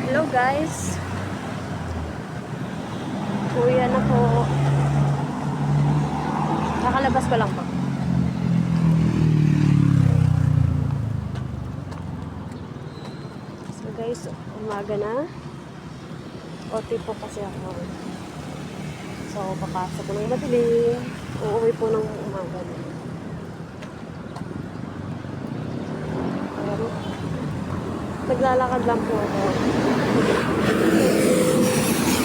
Hello guys. Uwi na po. Nakalabas ko lang po. So guys, umaga na. OT po kasi ako. So papasok ko ng madilim. Uuwi po ng umaga na. Pero, naglalakad lang po ako.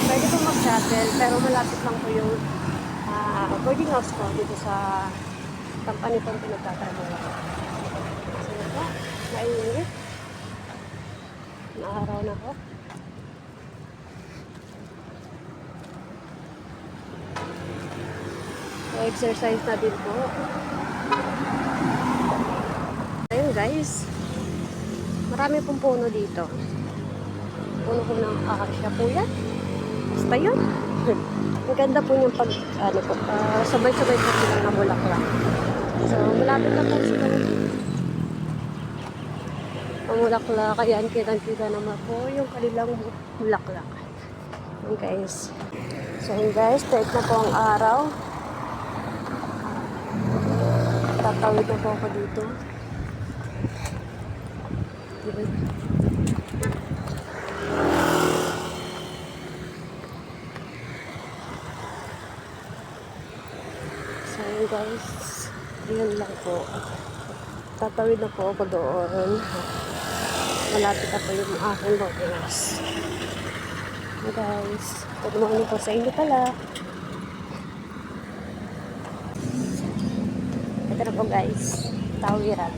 Pwede po mag-shuttle, pero malapit lang po yung boarding house ko dito sa company kong pinagtatrabaho ko. So, ito, mainit. Naaraw na po. So, exercise na din po. Ayun guys. Marami pong puno dito. Puno ko ng akasya po yan. Basta yun. Ang ganda po yung pag, sabay-sabay po silang namulaklak. So, malapit na po sila. Mamulaklak, kaya kitang-kita naman po yung kanilang mulaklak. Yun guys. So, yun guys, take na po ang araw. Tatawid na po ako dito. Yun. So yun guys, yun lang po. Tatawid na po ako doon. Malapit na po yung aking boarders. Yun guys, good morning po sa inyo pala. Ito na po guys, tawiran.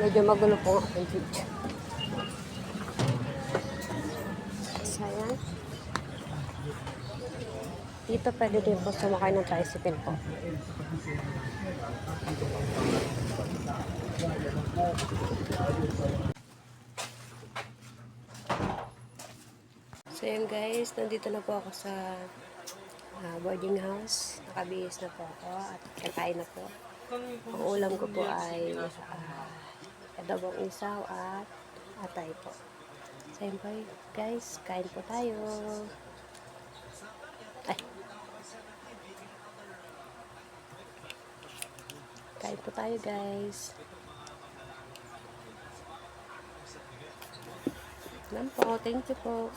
Medyo magulo po ang aking video. So ayan. Dito pwede din po sumakay ng tricycle po. So yun guys, nandito na po ako sa boarding house. Nakabihis na po ako at kakain na po. Ang ulam ko po ay adobong isaw at atay po. So yun po guys, kain po tayo. Kain po tayo guys. Yan po, thank you po.